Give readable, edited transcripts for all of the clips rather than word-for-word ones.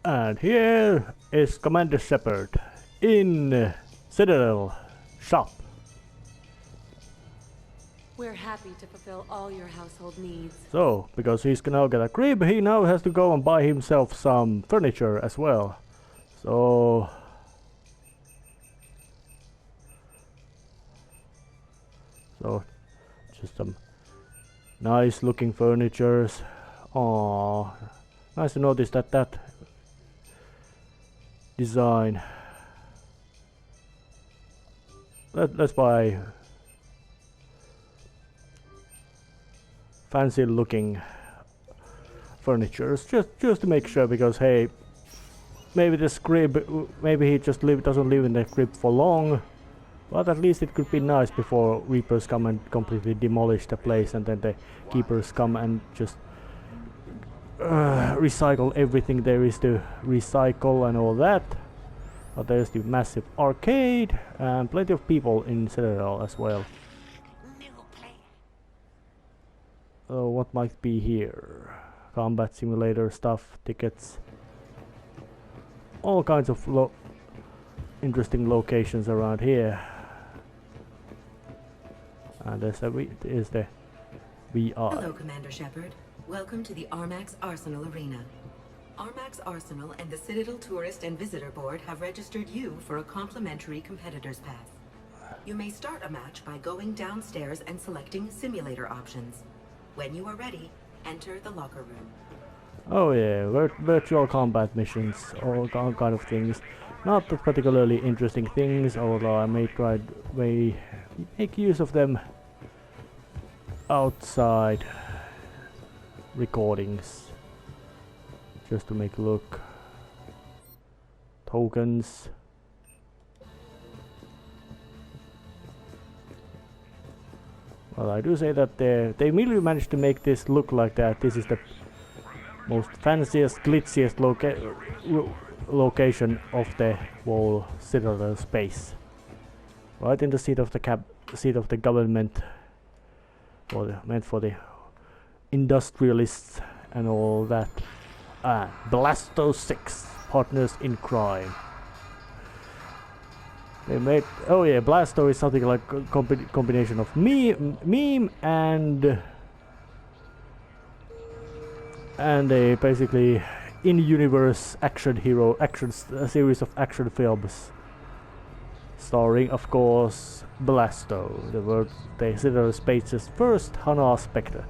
And here is Commander Shepard in Citadel shop. We're happy to fulfill all your household needs. So, because he's now got a crib, he now has to go and buy himself some furniture as well. So just some nice looking furnitures. Oh, nice to notice that design. Let's buy fancy looking furnitures just to make sure, because hey, maybe this crib, maybe he just doesn't live in the crib for long, but at least it could be nice before Reapers come and completely demolish the place, and then the Keepers come and just recycle everything there is to recycle and all that. But there's the massive arcade and plenty of people in Citadel as well. So what might be here? Combat simulator stuff, tickets, all kinds of interesting locations around here. And there's the VR. Hello, Commander Shepard. Welcome to the Armax Arsenal Arena. Armax Arsenal and the Citadel Tourist and Visitor Board have registered you for a complimentary competitor's pass. You may start a match by going downstairs and selecting simulator options. When you are ready, enter the locker room. Oh yeah, virtual combat missions, all kind of things. Not particularly interesting things, although I may make use of them outside recordings, just to make look. Tokens. Well, I do say that they really managed to make this look like that. This is the most fanciest, glitziest location of the whole Citadel space. Right in the seat of the government, meant for the industrialists and all that. Blasto 6, partners in crime. They made, oh yeah, Blasto is something like a combination of meme and a basically in-universe series of action films, starring, of course, Blasto, the Citadel Space's first Hana Spectre.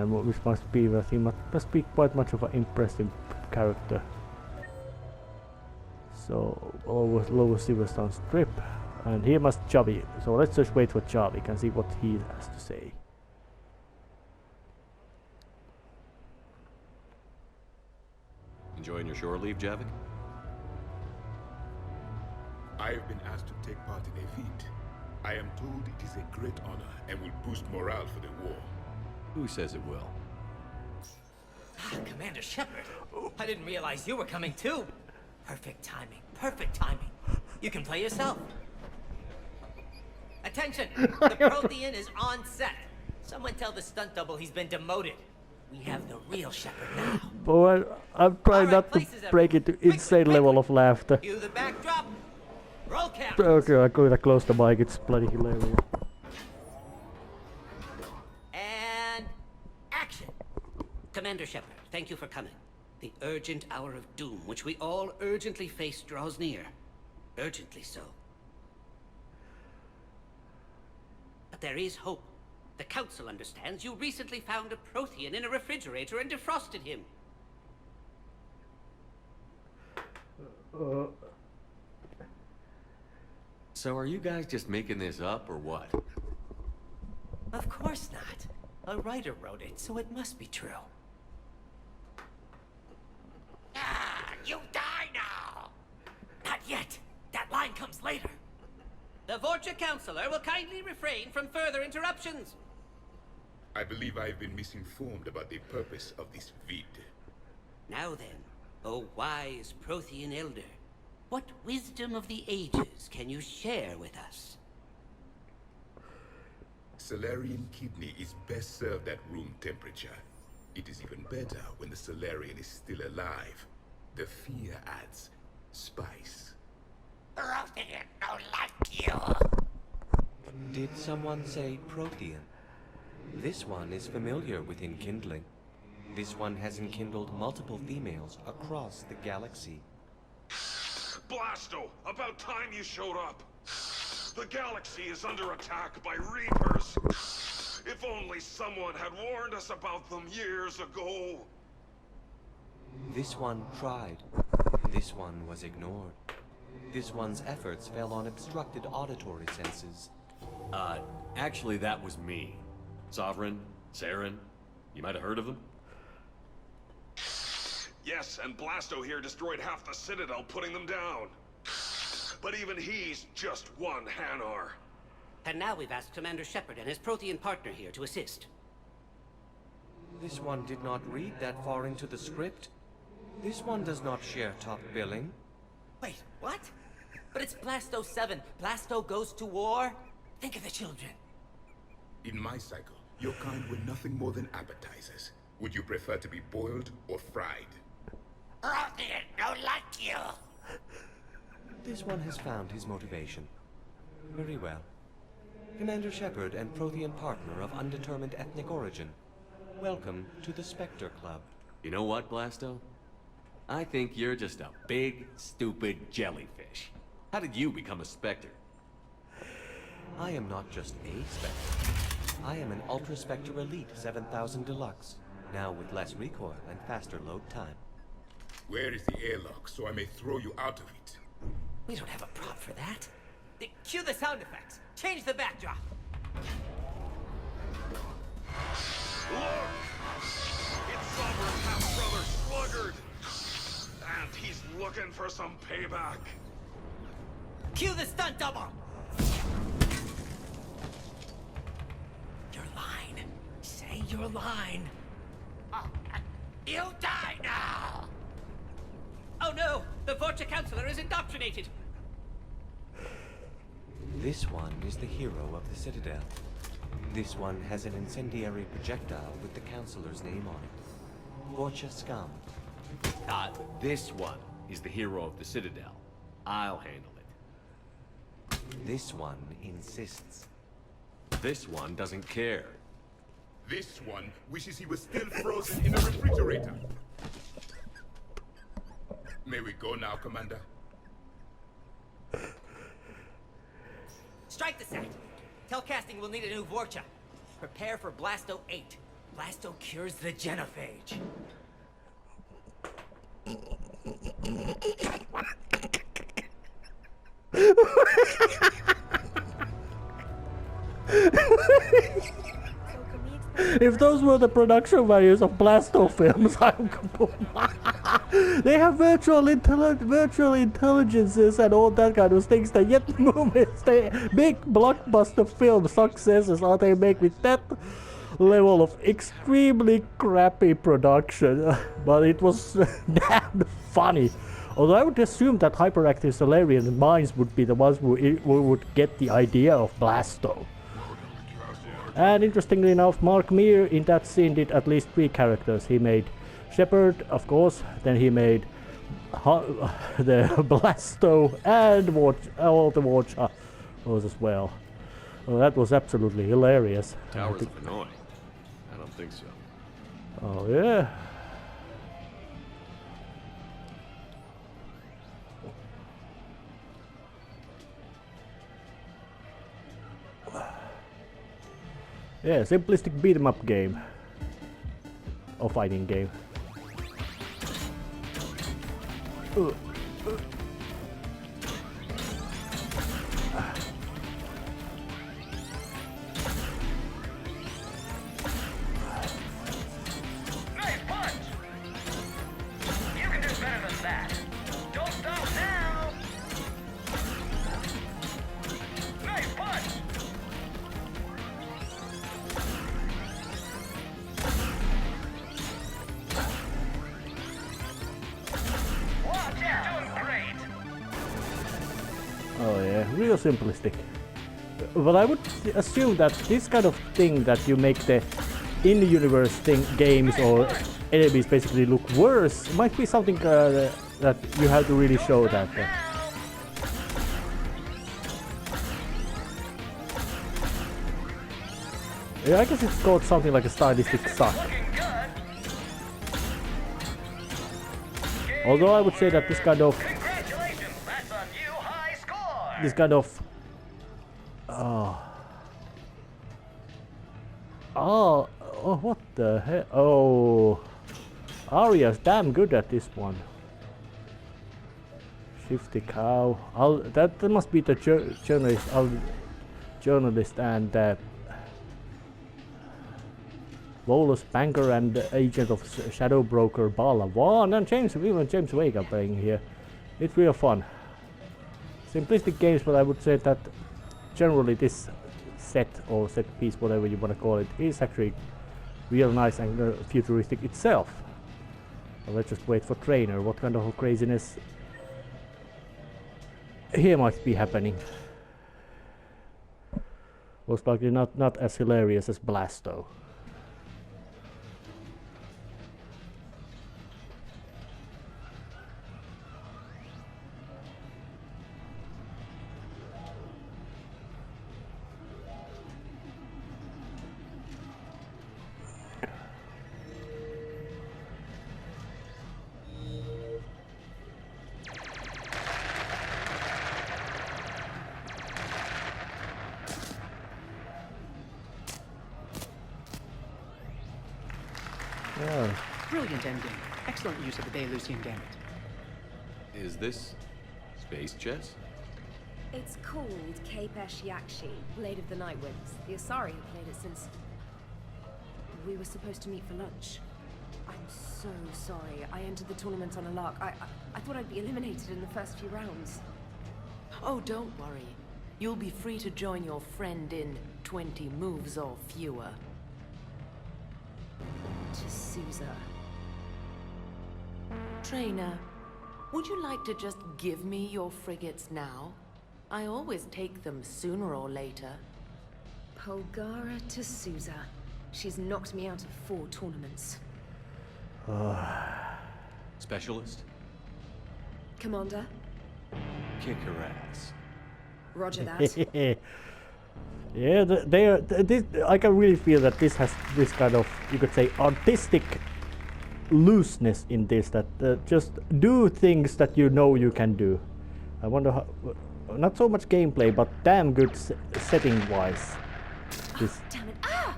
Which must be, I think, must be quite much of an impressive character. So, lower Silverstone Strip, and here must Javi. So let's just wait for Javi and see what he has to say. Enjoying your shore leave, Javik? I have been asked to take part in a feat. I am told it is a great honor and will boost morale for the war. Who says it will? Commander Shepard, I didn't realize you were coming too. Perfect timing, perfect timing. You can play yourself. Attention, the Prothean is on set. Someone tell the stunt double he's been demoted. We have the real Shepard now. Boy, I'm trying not to break it to insane level of laughter. Cue the backdrop. Roll cap. Okay, I gotta close the mic, it's bloody hilarious. And action. Commander Shepard, thank you for coming. The urgent hour of doom, which we all urgently face, draws near. Urgently so. But there is hope. The Council understands you recently found a Prothean in a refrigerator and defrosted him. So are you guys just making this up, or what? Of course not. A writer wrote it, so it must be true. You die now! Not yet. That line comes later. The Vorcha Councilor will kindly refrain from further interruptions. I believe I have been misinformed about the purpose of this vid. Now then, O wise Prothean Elder, what wisdom of the ages can you share with us? Solarian kidney is best served at room temperature. It is even better when the Solarian is still alive. The fear adds spice. Did someone say Protean? This one is familiar with enkindling. This one has enkindled multiple females across the galaxy. Blasto, about time you showed up. The galaxy is under attack by Reapers. If only someone had warned us about them years ago. This one tried. This one was ignored. This one's efforts fell on obstructed auditory senses. Actually that was me. Sovereign, Saren, you might have heard of them? Yes, and Blasto here destroyed half the Citadel, putting them down. But even he's just one Hanar. And now we've asked Commander Shepard and his Protean partner here to assist. This one did not read that far into the script. This one does not share top billing. Wait, what? But it's Blasto 7. Blasto goes to war? Think of the children. In my cycle, your kind were nothing more than appetizers. Would you prefer to be boiled or fried? Protean, no like you. This one has found his motivation. Very well. Commander Shepard and Protean partner of undetermined ethnic origin. Welcome to the Spectre Club. You know what, Blasto? I think you're just a big, stupid jellyfish. How did you become a Spectre? I am not just a Spectre. I am an Ultra Spectre Elite 7000 Deluxe, now with less recoil and faster load time. Where is the airlock so I may throw you out of it? We don't have a prop for that. Cue the sound effects. Change the backdrop. Look! It's Sovereign's half-brother Sluggard! And he's looking for some payback. Cue the stunt double. Your line. Say your line. You die now! Oh no! The Vorcha Counselor is indoctrinated! This one is the hero of the Citadel. This one has an incendiary projectile with the Counselor's name on it. Vorcha scum. This one is the hero of the Citadel. I'll handle it. This one insists. This one doesn't care. This one wishes he was still frozen in a refrigerator. May we go now, Commander? Strike the set. Telcasting will need a new Vorcha. Prepare for Blasto 8. Blasto cures the genophage. If those were the production values of Blasto films, I'm they have virtual intelligences and all that kind of things that yet movies, the big blockbuster film successes are they make with that level of extremely crappy production. But it was damn funny. Although I would assume that hyperactive Solarian minds would be the ones who would get the idea of Blasto. And interestingly enough, Mark Meer in that scene did at least 3 characters. He made Shepard, of course, then he made the Blasto and all the Vorcha as well. Oh, that was absolutely hilarious. Towers of Hanoi? I don't think so. Oh yeah. Yeah, simplistic beat 'em up game. Or fighting game. Nice punch! You can do better than that. Don't stop now! Nice punch! Watch out! Doing great! Oh yeah, real simplistic. But I would assume that this kind of thing that you make the in-universe thing games or enemies basically look worse might be something that you have to really show that. Yeah, I guess it's called something like a stylistic suck. Although I would say that this kind of oh, what the hell? Oh, Arya's damn good at this one. Shifty cow. That must be the journalist and Lawless banker and agent of shadow broker Bala Vaughn and even James Wake are playing here. It's real fun. Simplistic games, but I would say that generally this set or set piece, whatever you want to call it, is actually real nice and futuristic itself. So let's just wait for Trainer. What kind of craziness here might be happening? Most likely not as hilarious as Blasto. Brilliant endgame. Excellent use of the Belarusian gambit. Is this space chess? It's called Kapesh Yakshi, Blade of the Night Winds. The Asari have played it since we were supposed to meet for lunch. I'm so sorry. I entered the tournament on a lark. I thought I'd be eliminated in the first few rounds. Oh, don't worry. You'll be free to join your friend in 20 moves or fewer. To Sousa. Trainer, would you like to just give me your frigates now? I always take them sooner or later. Polgara to Sousa. She's knocked me out of 4 tournaments. Specialist? Commander? Kick her ass. Roger that. Yeah, I can really feel that this has this kind of, you could say, artistic looseness in this, that just do things that you know you can do. I wonder how, not so much gameplay, but damn good setting wise. This. Oh, damn it! Ah!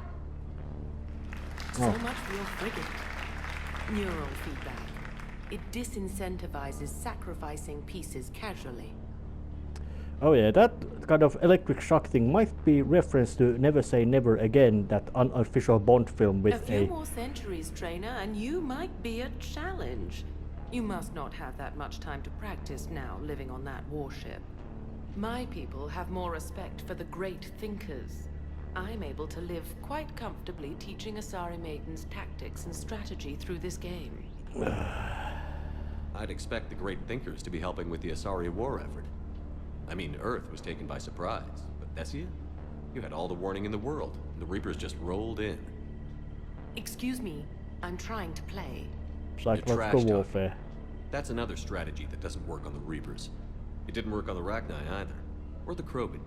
So much for your frigate. Neural feedback. It disincentivizes sacrificing pieces casually. Oh yeah, that kind of electric shock thing might be reference to Never Say Never Again, that unofficial Bond film with a few more centuries, Trainer, and you might be a challenge. You must not have that much time to practice now, living on that warship. My people have more respect for the great thinkers. I'm able to live quite comfortably teaching Asari maidens tactics and strategy through this game. I'd expect the great thinkers to be helping with the Asari war effort. I mean, Earth was taken by surprise, but Thessia? You had all the warning in the world, and the Reapers just rolled in. Excuse me, I'm trying to play. Psychological warfare. That's another strategy that doesn't work on the Reapers. It didn't work on the Rachni either, or the Krogan.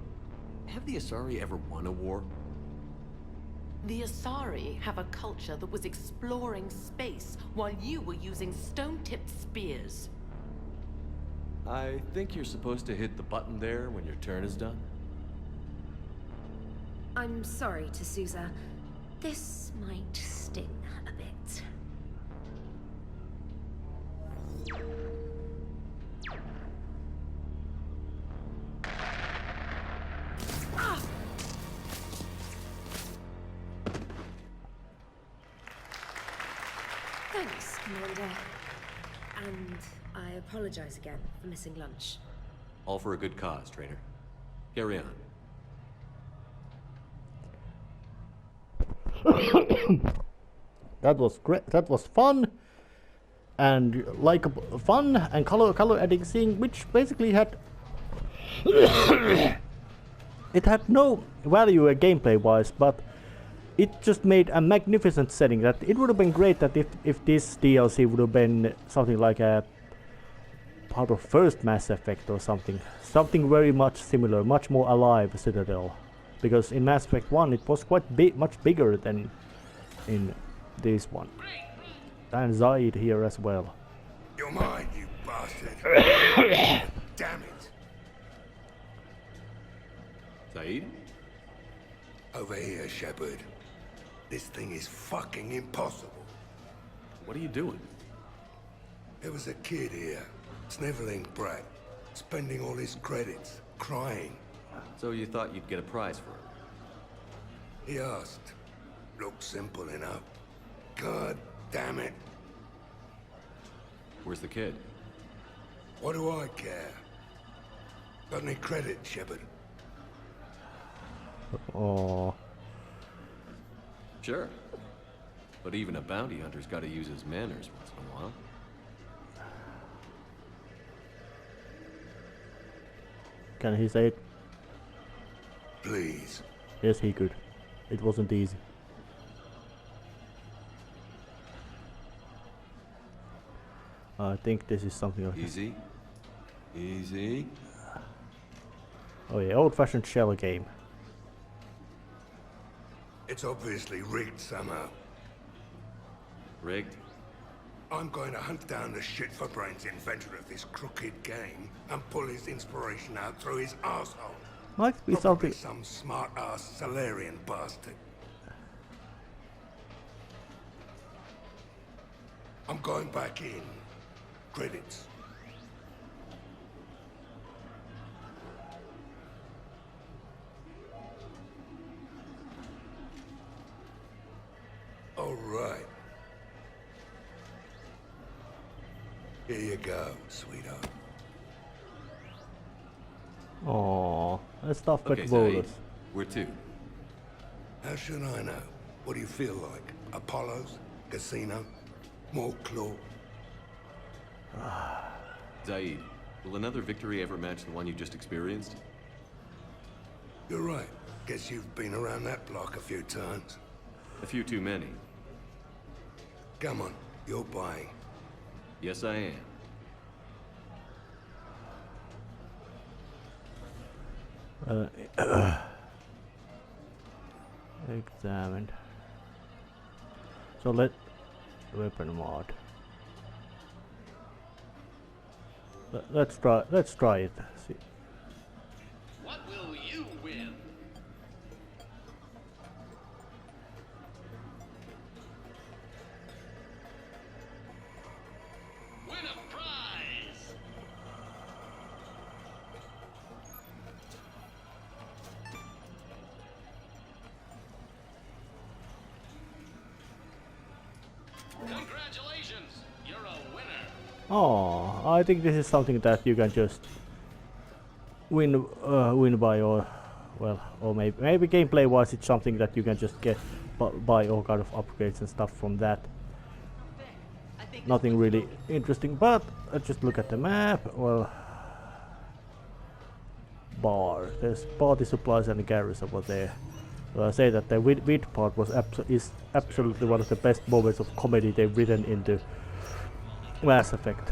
Have the Asari ever won a war? The Asari have a culture that was exploring space while you were using stone-tipped spears. I think you're supposed to hit the button there when your turn is done. I'm sorry, to Sousa. This might sting a bit. Ah! Thanks, Commander. And I apologize again for missing lunch. All for a good cause, Trainer. Carry on. That was great. That was fun, and fun and color adding scene, which basically had it had no value gameplay-wise, but it just made a magnificent setting. That it would have been great that if this DLC would have been something like a part of first Mass Effect or something very much similar, much more alive Citadel, because in Mass Effect 1 it was quite much bigger than in this one. And Zaid here as well. You're mine, you bastard. Damn it. Zaid? Over here, Shepard. This thing is fucking impossible. What are you doing? There was a kid here, sniveling brat, spending all his credits, crying. So you thought you'd get a prize for it? He asked. Looked simple enough. God damn it. Where's the kid? What do I care? Got any credit, Shepard? Oh. Sure. But even a bounty hunter's got to use his manners once in a while. Can he say it? Please. Yes, he could. It wasn't easy. I think this is something like Easy. Easy. Oh yeah, old-fashioned shell game. It's obviously rigged somehow. Rigged? I'm going to hunt down the shit-for-brains inventor of this crooked game and pull his inspiration out through his arsehole. Might be Probably something. some smart-ass Salarian bastard. I'm going back in. Credits. All right. Here you go, sweetheart. Oh, that's stuff Okay, with Zaid, bonus. where to? How should I know? What do you feel like? Apollo's? Casino? More claw? Zaid, will another victory ever match the one you just experienced? You're right. Guess you've been around that block a few times. A few too many. Come on, you're buying. Yes, I am. Examined. So let weapon mod. Let's try it. See. What will you win? Win a prize! Congratulations! You're a winner! Oh, I think this is something that you can just win by, or well, or maybe gameplay-wise, it's something that you can just get buy all kind of upgrades and stuff from that. Nothing really interesting, but let's just look at the map. Well, bar. There's party supplies and garrison over there. So I say that the wit part was is absolutely one of the best moments of comedy they've written into Mass Effect.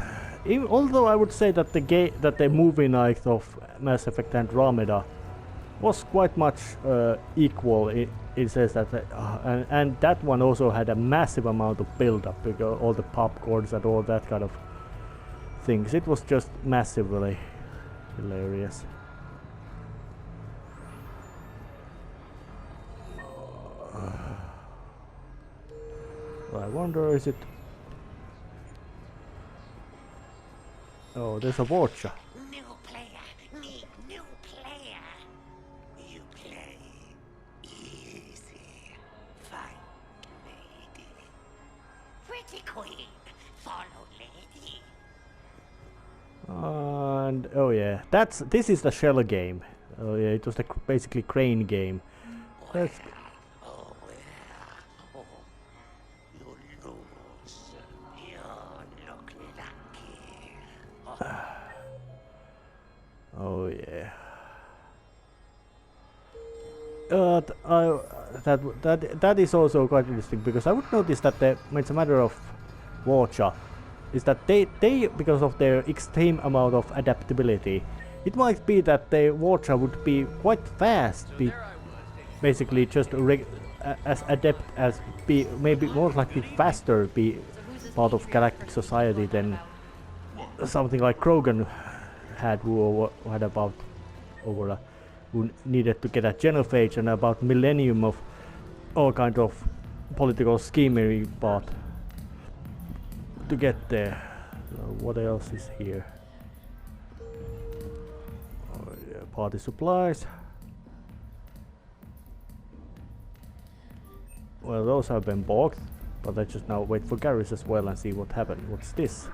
Although I would say that the movie night of Mass Effect Andromeda was quite much equal. It says that, and that one also had a massive amount of build-up, because all the popcorns and all that kind of things. It was just massively hilarious. I wonder, is it? Oh, there's a watcher. New player, need new player. You play easy. Fine, lady. Pretty queen, follow lady. And oh yeah, this is the shell game. Oh yeah, it was the basically crane game. That's oh yeah. That is also quite interesting because I would notice that when it's a matter of Watcha, is that they because of their extreme amount of adaptability, it might be that the Watcha would be quite fast, basically just as adept as maybe more likely faster be part of galactic society than something like Krogan had, who had about over who needed to get a genophage and about millennium of all kind of political schemery, but to get there. What else is here? Oh, yeah, party supplies. Well, those have been bought, but let's just now wait for Garrus as well and see what happened. What's this?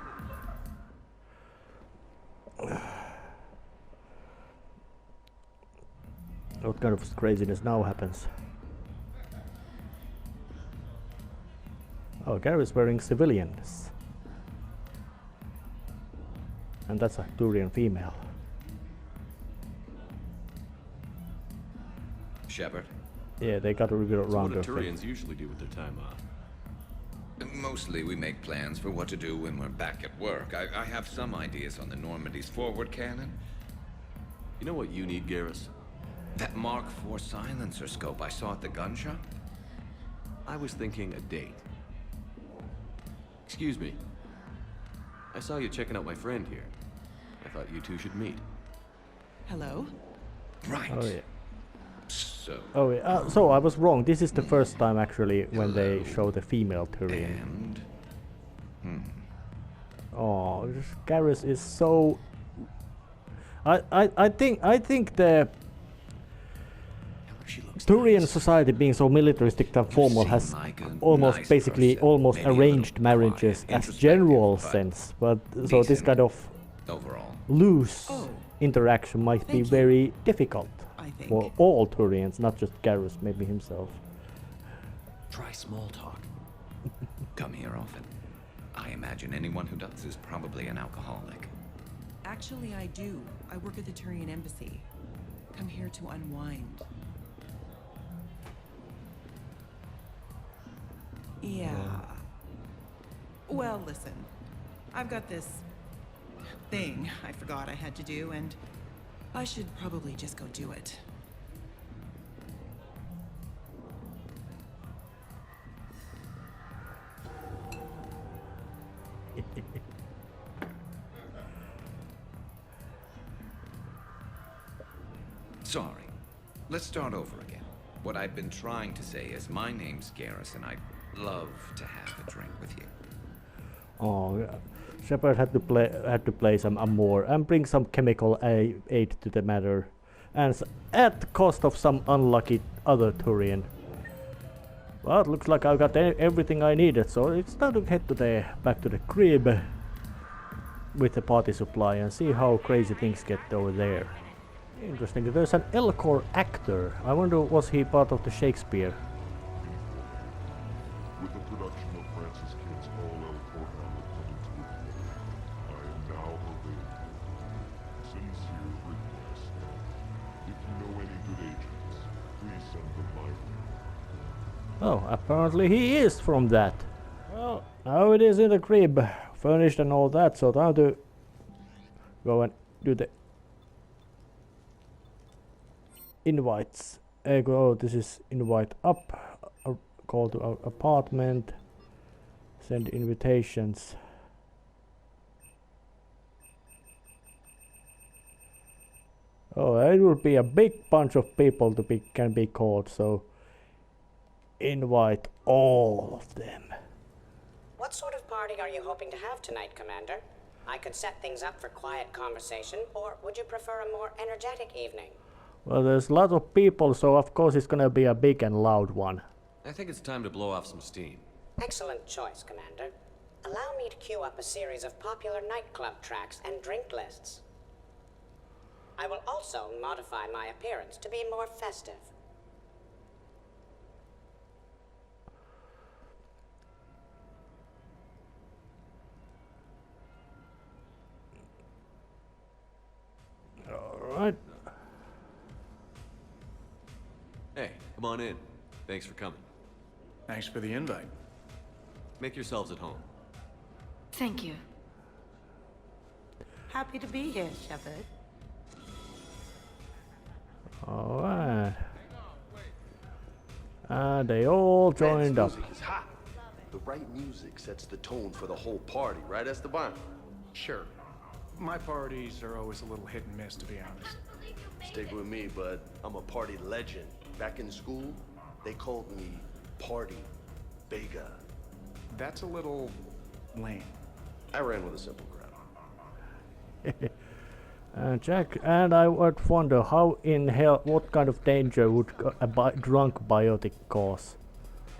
What kind of craziness now happens? Oh, Garrus wearing civilians. And that's a Turian female. Shepard? Yeah, they got to reveal it around. What do Turians usually do with their time off? Mostly we make plans for what to do when we're back at work. I have some ideas on the Normandy's forward cannon. You know what you need, Garrus? That Mark IV silencer scope I saw at the gun shop? I was thinking a date. Excuse me. I saw you checking out my friend here. I thought you two should meet. Hello? Right. Oh yeah. So. Oh yeah. So I was wrong. This is the first time actually when they show the female Turian. And? Oh, Garrus is so. I think the Turian society being so militaristic and formal has almost nice basically person, almost maybe a arranged little marriages quiet, as general introspective, sense, but so this kind of overall loose Oh. interaction might be Thank you. very difficult I think. for all Turians, not just Garrus, maybe himself. Try small talk. Come here often. I imagine anyone who does is probably an alcoholic. Actually, I do. I work at the Turian embassy. Come here to unwind. Yeah. Well, listen. I've got this thing I forgot I had to do, and I should probably just go do it. Sorry. Let's start over again. What I've been trying to say is my name's Garrus and I'd love to have a drink with you. Oh, yeah. Shepard had to play some Amor and bring some chemical aid to the matter, and at the cost of some unlucky other Turian. Well, it looks like I've got everything I needed, so it's time to head to back to the crib with the party supply and see how crazy things get over there. Interesting. There's an Elcor actor. I wonder, was he part of the Shakespeare? With the production of Francis Kidd's All Elcor Hamlet coming to a close, I am now available. Sincere request. If you know any good agents, please send them my way. Oh, apparently he is from that. Well, now it is in the crib, furnished and all that, so time to go and do the invites. Oh, this is invite up, call to our apartment, send invitations. Oh, it will be a big bunch of people to can be called, so invite all of them. What sort of party are you hoping to have tonight, Commander? I could set things up for quiet conversation, or would you prefer a more energetic evening? Well, there's a lot of people, so of course it's gonna be a big and loud one. I think it's time to blow off some steam. Excellent choice, Commander. Allow me to queue up a series of popular nightclub tracks and drink lists. I will also modify my appearance to be more festive. Alright. Hey, Come on in. Thanks for coming. Thanks for the invite. Make yourselves at home. Thank you. Happy to be here, Shepard. Alright. They all joined up. Music is hot. The right music sets the tone for the whole party, right, Esteban? Sure. My parties are always a little hit and miss, to be honest. Stick with me, bud. I'm a party legend. Back in school, they called me Party Vega. That's a little lame. I ran with a simple crowd. Jack, and I would wonder how in hell, what kind of danger would a drunk biotic cause?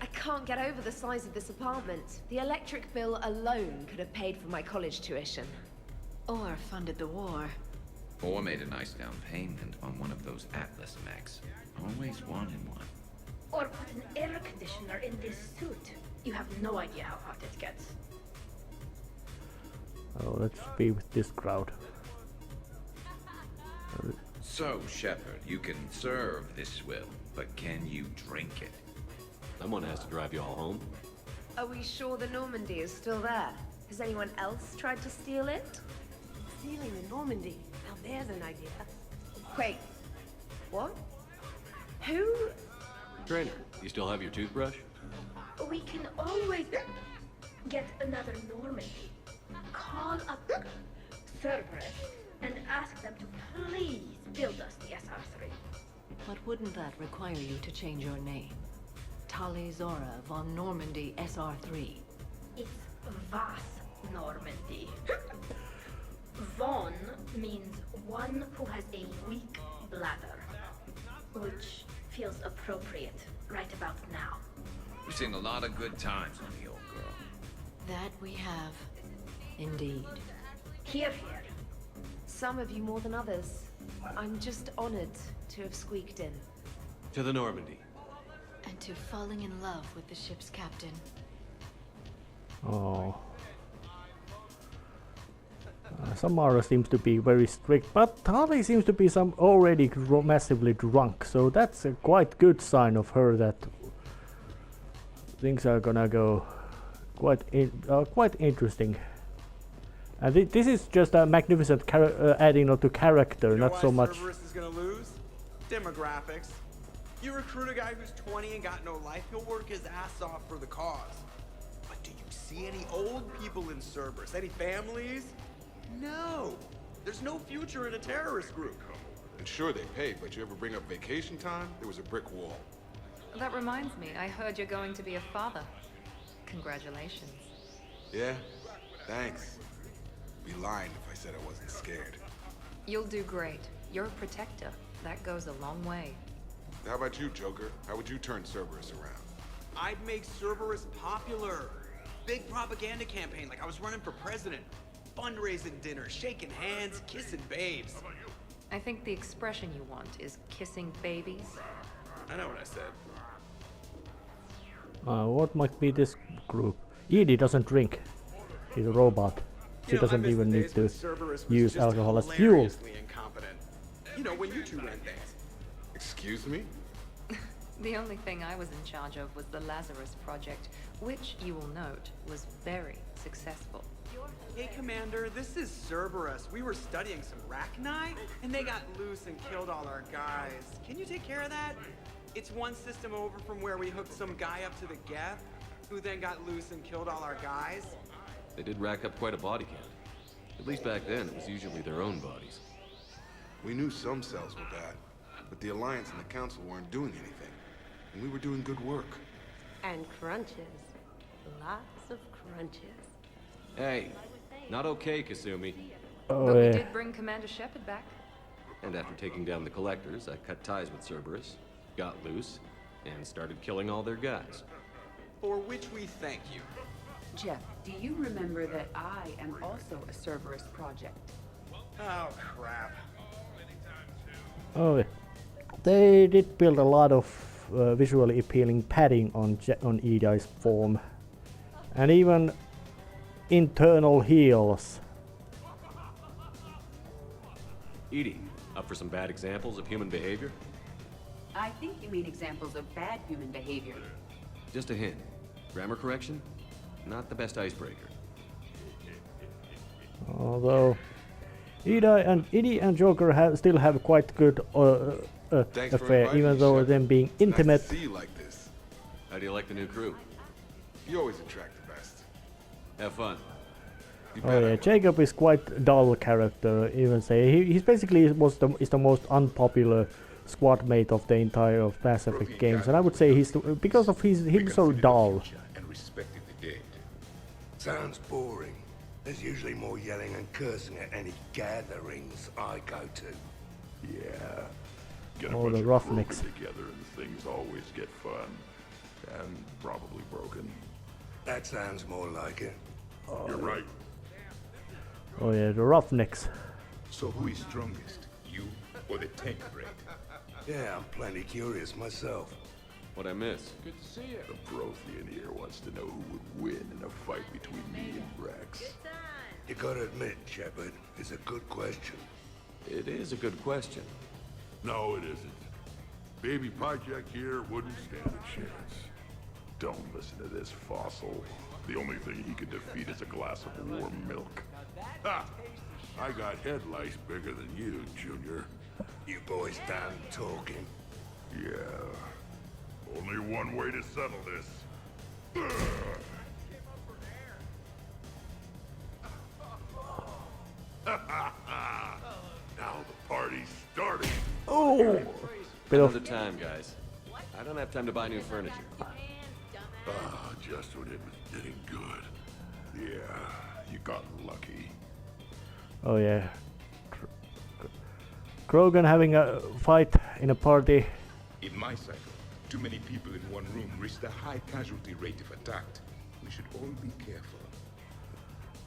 I can't get over the size of this apartment. The electric bill alone could have paid for my college tuition. Or funded the war. Or made a nice down payment on one of those Atlas mechs. Always wanted one. Or put an air conditioner in this suit. You have no idea how hot it gets. Oh, let's be with this crowd. So, Shepard, you can serve this swill, but can you drink it? Someone has to drive you all home. Are we sure the Normandy is still there? Has anyone else tried to steal it? Stealing the Normandy. Now there's an idea. Wait. What? Who? Trainer, you still have your toothbrush? We can always get another Normandy. Call up Cerberus and ask them to please build us the SR3. But wouldn't that require you to change your name? Tali Zora von Normandy SR3. It's Vas Normandy. Von means one who has a weak bladder, which feels appropriate right about now. We've seen a lot of good times on the old girl. That we have. Indeed. Here, here. Some of you more than others. I'm just honored to have squeaked in. To the Normandy. And to falling in love with the ship's captain. Oh. Samara seems to be very strict, but Tali seems to be already massively drunk, so that's a quite good sign of her that things are gonna go quite interesting. And this is just a magnificent adding on to character, You know not so why much. Cerberus is gonna lose? Demographics. You recruit a guy who's 20 and got no life, he'll work his ass off for the cause. But do you see any old people in Cerberus? Any families? No. There's no future in a terrorist group. And sure they pay, but you ever bring up vacation time, there was a brick wall. That reminds me, I heard you're going to be a father. Congratulations. Yeah? Thanks. Be lying if I said I wasn't scared. You'll do great. You're a protector. That goes a long way. How about you, Joker? How would you turn Cerberus around? I'd make Cerberus popular. Big propaganda campaign like I was running for president. Fundraising dinner, shaking hands, kissing babes. I think the expression you want is kissing babies. I know what I said. What might be this group? Edie doesn't drink. She's a robot. She doesn't even need to use alcohol as fuel. Incompetent. You know, when you two ran things. Excuse me? The only thing I was in charge of was the Lazarus Project, which, you will note, was very successful. Hey, Commander, this is Cerberus. We were studying some Rachni, and they got loose and killed all our guys. Can you take care of that? It's one system over from where we hooked some guy up to the Geth, who then got loose and killed all our guys. They did rack up quite a body count. At least back then, it was usually their own bodies. We knew some cells were bad, but the Alliance and the Council weren't doing anything. And we were doing good work. And crunches. Lots of crunches. Hey, not okay, Kasumi. Oh, But we did bring Commander Shepard back. And after taking down the Collectors, I cut ties with Cerberus, got loose, and started killing all their guys. For which we thank you. Jeff, do you remember that I am also a Cerberus project? Oh, crap. Oh, yeah. They did build a lot of visually appealing padding on Edie's form, and even internal heels. Edie, up for some bad examples of human behavior? I think you mean examples of bad human behavior. Just a hint. Grammar correction? Not the best icebreaker. Although Edie and Joker still have quite good affair, even though them being intimate. Nice to see you like this. How do you like the new crew? You always attract the best. Have fun. Oh yeah, Jacob is quite dull character. Even say he's basically is the most unpopular squad mate of the entire of Mass Effect games, and I would say he's because of him so dull. And respecting the dead. Sounds boring. There's usually more yelling and cursing at any gatherings I go to. Yeah. Get a Oh, bunch the of roughnecks. Krogan together and things always get fun. And probably broken. That sounds more like it. You're right. Oh yeah, the Roughnecks. So who is strongest? You or the tank brain? Yeah, I'm plenty curious myself. What'd I miss? Good to see you. The Prothean here wants to know who would win in a fight between me and Rex. You gotta admit, Shepard, it's a good question. It is a good question. No, it isn't. Baby Pyjak here wouldn't stand a chance. Don't listen to this fossil. The only thing he can defeat is a glass of warm milk. Ha! I got head lice bigger than you, Junior. You boys done talking? Yeah. Only one way to settle this. Now the party's starting. Oh! Bit Another of time, guys. I don't have time to buy new furniture. Ah, just when it was getting good. Yeah, you got lucky. oh yeah, Krogan having a fight in a party. In my cycle, too many people in one room risk a high casualty rate if attacked. We should all be careful.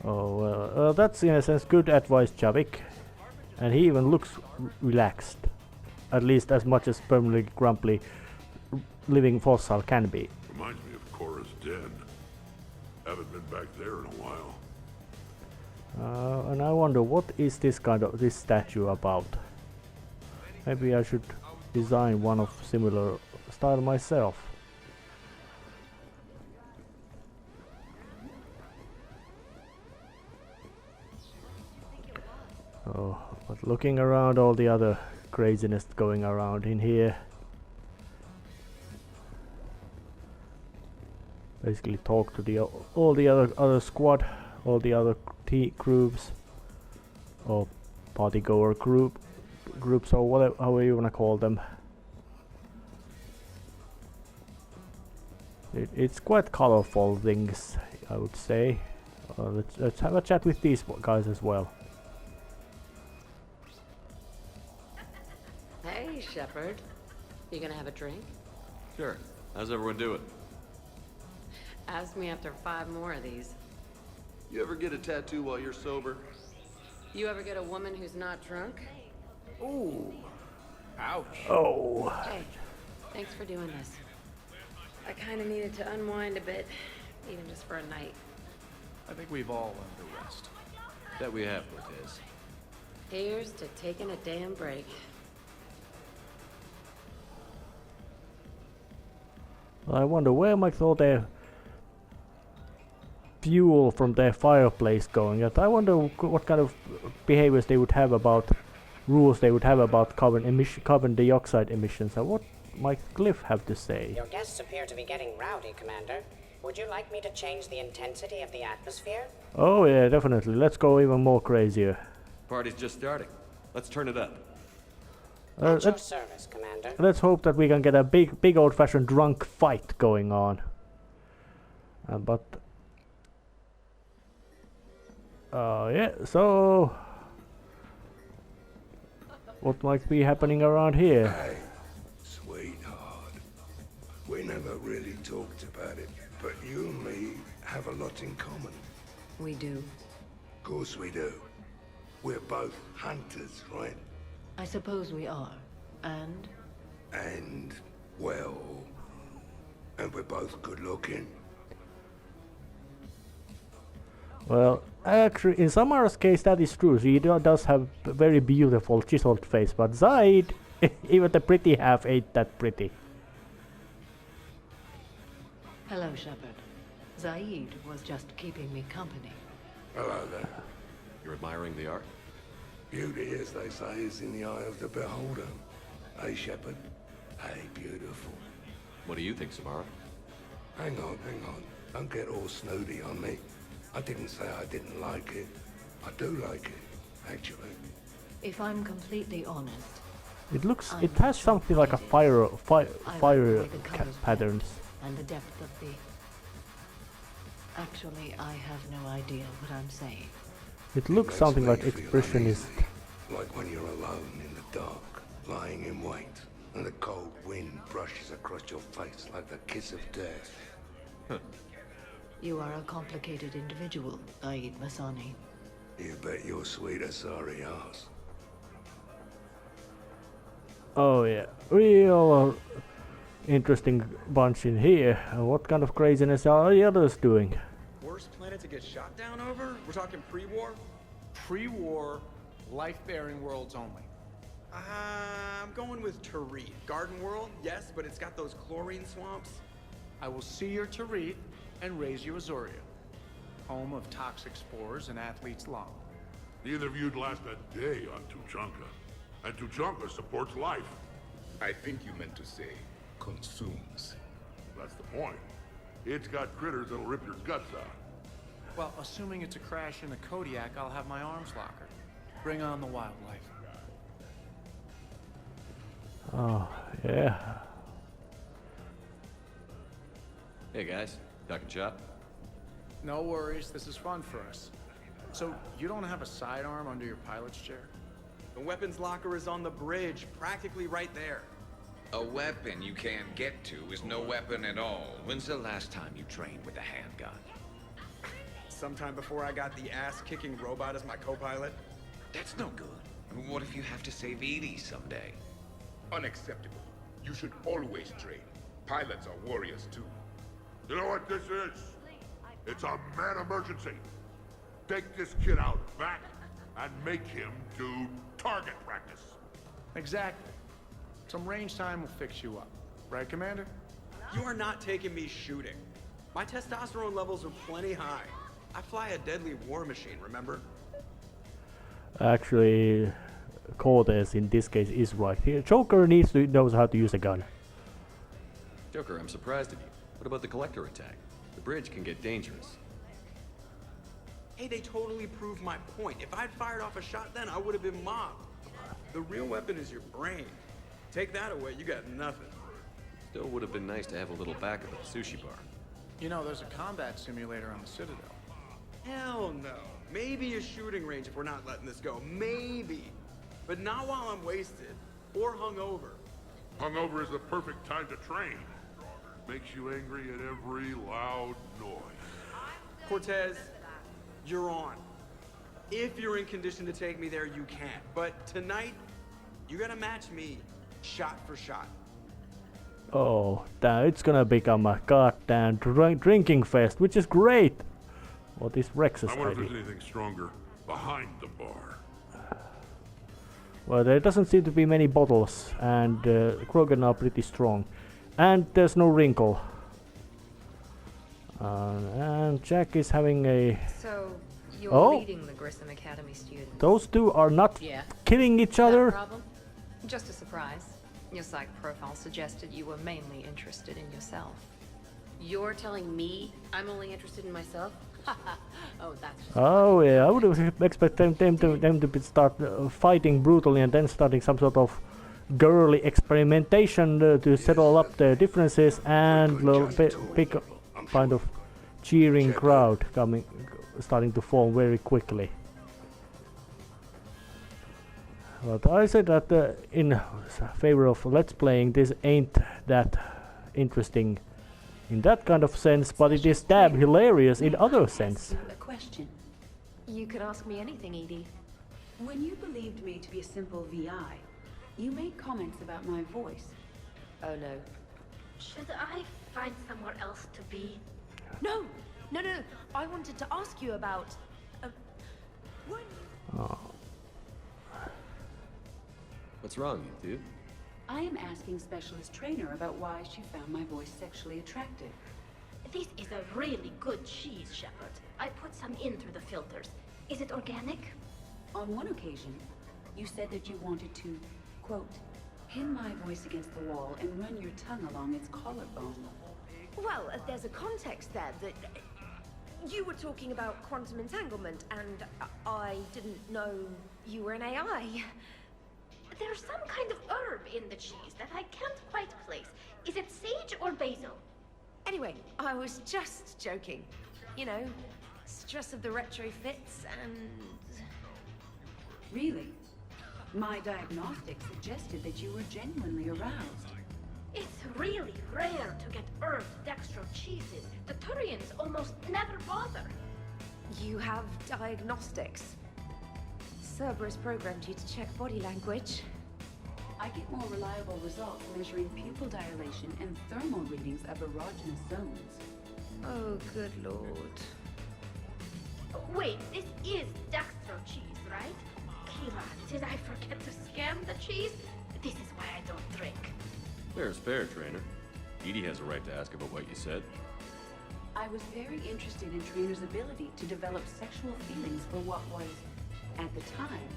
Oh well, that's in a sense good advice, Javik. And he even looks relaxed, at least as much as permanently grumpy living fossil can be. Reminds me of Cora's den. Haven't been back there in a while. And I wonder what is this statue about? Maybe I should design one of similar style myself. Oh, but looking around all the other craziness going around in here. Basically talk to all the other squad, all the other groups, or partygoer groups, or whatever, however you wanna call them. It's quite colorful things, I would say. Let's have a chat with these guys as well. Hey, Shepard. You gonna have a drink? Sure. How's everyone doing? Ask me after 5 more of these. You ever get a tattoo while you're sober? You ever get a woman who's not drunk? Ooh. Ouch. Oh. Hey, thanks for doing this. I kind of needed to unwind a bit, even just for a night. I think we've all earned a rest. That we have, Cortez. Here's to taking a damn break. I wonder where might all their fuel from their fireplace going at. I wonder what kind of behaviors they would have about rules they would have about carbon dioxide emissions, and what might Cliff have to say? Your guests appear to be getting rowdy, Commander. Would you like me to change the intensity of the atmosphere? Oh yeah, definitely. Let's go even more crazier. Party's just starting. Let's turn it up. At your service, Commander. Let's hope that we can get a big old-fashioned drunk fight going on. But yeah, so what might be happening around here? Hey, sweetheart. We never really talked about it, but you and me have a lot in common. We do. Of course we do. We're both hunters, right? I suppose we are. And? And, well... And we're both good looking. Well, actually, in Samara's case, that is true. She does have a very beautiful chiseled face, but Zaid, Even the pretty half ain't that pretty. Hello, Shepard. Zaid was just keeping me company. Hello there. You're admiring the art? Beauty, as they say, is in the eye of the beholder. Hey, Shepard. Hey, beautiful. What do you think, Samara? Hang on. Don't get all snooty on me. I didn't say I didn't like it. I do like it, actually. If I'm completely honest, It has something like a fire patterns. and the depth of the... Actually, I have no idea what I'm saying. It looks something like expressionist. Like when you're alone in the dark, lying in wait, and the cold wind brushes across your face like the kiss of death. You are a complicated individual, Aid Masani. You bet your sweet Asari ass. Oh yeah, real interesting bunch in here. What kind of craziness are the others doing? Worst planet to get shot down over? We're talking pre-war? Pre-war, life-bearing worlds only. I'm going with Tarit. Garden world, yes, but it's got those chlorine swamps. I will see your Tarit and raise you Azoria, home of toxic spores and athlete's lung. Neither of you'd last a day on Tuchanka. And Tuchanka supports life. I think you meant to say consumes. That's the point. It's got critters that'll rip your guts out. Well, assuming it's a crash in the Kodiak, I'll have my arms locker. Bring on the wildlife. Oh, yeah. Hey guys, duck and chop? No worries, this is fun for us. So, you don't have a sidearm under your pilot's chair? The weapons locker is on the bridge, practically right there. A weapon you can't get to is no weapon at all. When's the last time you trained with a handgun? Sometime before I got the ass-kicking robot as my co-pilot. That's no good. I mean, what if you have to save Edie someday? Unacceptable. You should always train. Pilots are warriors too. You know what this is? It's a mad emergency. Take this kid out back and make him do target practice. Exactly. Some range time will fix you up. Right, Commander? You are not taking me shooting. My testosterone levels are plenty high. I fly a deadly war machine, remember? Actually, Cortez in this case is right here. Joker needs to knows how to use a gun. Joker, I'm surprised at you. What about the collector attack? The bridge can get dangerous. Hey, they totally proved my point. If I'd fired off a shot then, I would have been mobbed. The real weapon is your brain. Take that away, you got nothing. Still would have been nice to have a little backup at the sushi bar. You know, there's a combat simulator on the Citadel. Hell no. Maybe a shooting range if we're not letting this go. Maybe. But not while I'm wasted. Or hungover. Hungover is the perfect time to train. Makes you angry at every loud noise. Cortez, you're on. If you're in condition to take me there, you can. But tonight, you gotta match me shot for shot. Oh, it's gonna become a goddamn drinking fest, which is great. What is Rex's I wonder if idea? there's anything stronger behind the bar. Well, there doesn't seem to be many bottles, and Krogan are pretty strong. And there's no wrinkle. And Jack is having a... So, you're Oh. leading the Grissom Academy students. Those two are not Yeah. killing each Is that a other. problem? Just a surprise. Your psych profile suggested you were mainly interested in yourself. You're telling me I'm only interested in myself? Oh, that's just Oh yeah, I would have expected them to start fighting brutally and then starting some sort of girly experimentation to settle up their differences, and little big kind of cheering crowd starting to form very quickly. But I said that in favor of let's playing, this ain't that interesting in that kind of sense, but it is damn hilarious in other sense. A question. You could ask me anything, Edie. When you believed me to be a simple VI, you made comments about my voice. Oh no. Should I find somewhere else to be? No! No, no, I wanted to ask you about... Oh. What's wrong, you two? I am asking Specialist Trainer about why she found my voice sexually attractive. This is a really good cheese, Shepard. I put some in through the filters. Is it organic? On one occasion, you said that you wanted to, quote, pin my voice against the wall and run your tongue along its collarbone. Well, there's a context there that... You were talking about quantum entanglement, and I didn't know you were an AI. There's some kind of herb in the cheese that I can't quite place. Is it sage or basil? Anyway, I was just joking. You know, stress of the retrofits and... Really? My diagnostic suggested that you were genuinely aroused. It's really rare to get earthed dextro cheeses. The Turians almost never bother. You have diagnostics. Cerberus programmed you to check body language. I get more reliable results measuring pupil dilation and thermal readings of erogenous zones. Oh, good lord. Wait, this is dextro cheese, right? Kira, did I forget to scan the cheese? This is why I don't drink. Fair's fair, Trainer. Edie has a right to ask about what you said. I was very interested in Trainer's ability to develop sexual feelings for what was, at the time,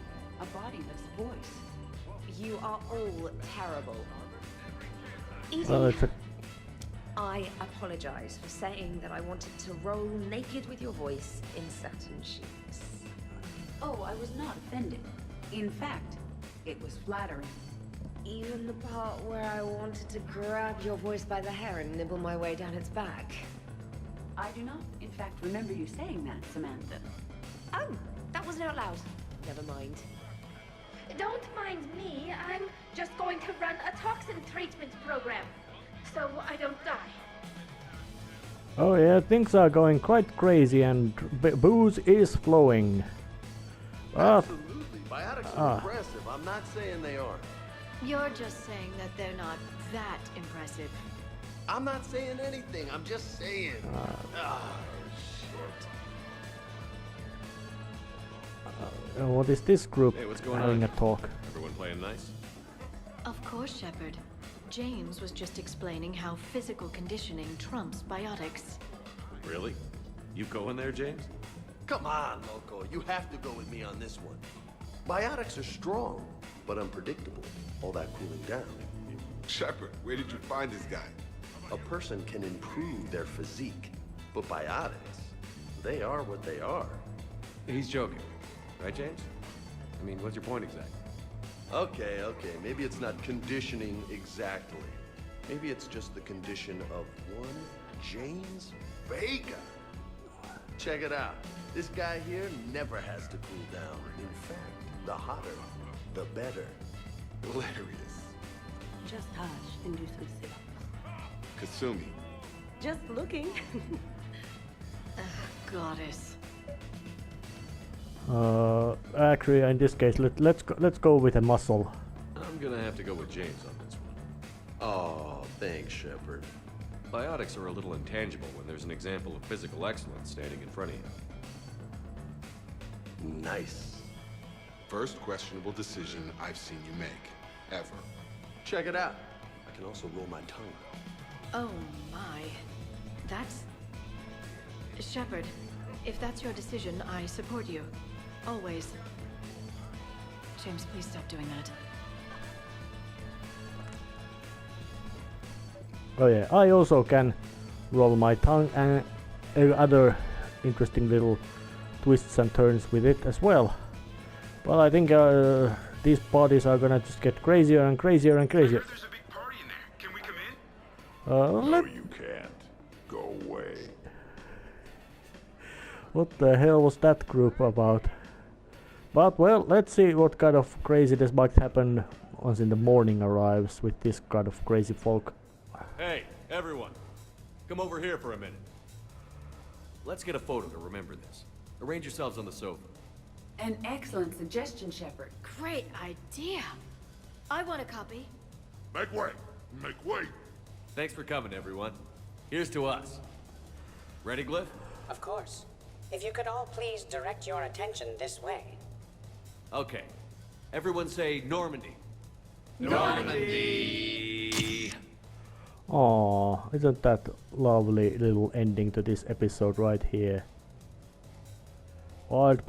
a bodiless voice. You are all terrible. Well, Edie, I apologize for saying that I wanted to roll naked with your voice in satin sheets. Oh, I was not offended. In fact, it was flattering. Even the part where I wanted to grab your voice by the hair and nibble my way down its back. I do not, in fact, remember you saying that, Samantha. Oh, that wasn't out loud. Never mind. Don't mind me. I'm just going to run a toxin treatment program, so I don't die. Oh yeah, things are going quite crazy and booze is flowing. Absolutely. Biotics are impressive. I'm not saying they aren't. You're just saying that they're not that impressive. I'm not saying anything. I'm just saying. Shit. What is this group Hey, what's going having on? a talk? Everyone playing nice? Of course, Shepard. James was just explaining how physical conditioning trumps biotics. Really? You going there, James? Come on, Loco. You have to go with me on this one. Biotics are strong, but unpredictable. All that cooling down. Shepard, where did you find this guy? A person can improve their physique, but biotics, they are what they are. He's joking. Right, James? I mean, what's your point exactly? Okay, maybe it's not conditioning exactly. Maybe it's just the condition of one James Vega. Check it out. This guy here never has to cool down. In fact, the hotter, the better. Hilarious. Just hush and do some sit-ups. Kasumi. Just looking. Goddess. Actually, in this case, let's go with a muscle. I'm gonna have to go with James on this one. Oh, thanks, Shepard. Biotics are a little intangible when there's an example of physical excellence standing in front of you. Nice. First questionable decision I've seen you make. Ever. Check it out. I can also roll my tongue. Oh my. That's... Shepard, if that's your decision, I support you. Always. James, please stop doing that. Oh yeah, I also can roll my tongue and other interesting little twists and turns with it as well. But I think these parties are gonna just get crazier and crazier and crazier. There's a big party in there. Can we come in? No, you can't. Go away. What the hell was that group about? But well, let's see what kind of craziness might happen once in the morning arrives with this kind of crazy folk. Hey, everyone. Come over here for a minute. Let's get a photo to remember this. Arrange yourselves on the sofa. An excellent suggestion, Shepard. Great idea. I want a copy. Make way. Make way. Thanks for coming, everyone. Here's to us. Ready, Glyph? Of course. If you could all please direct your attention this way. Okay. Everyone say Normandy. Normandy! Aw, isn't that lovely little ending to this episode right here? Wild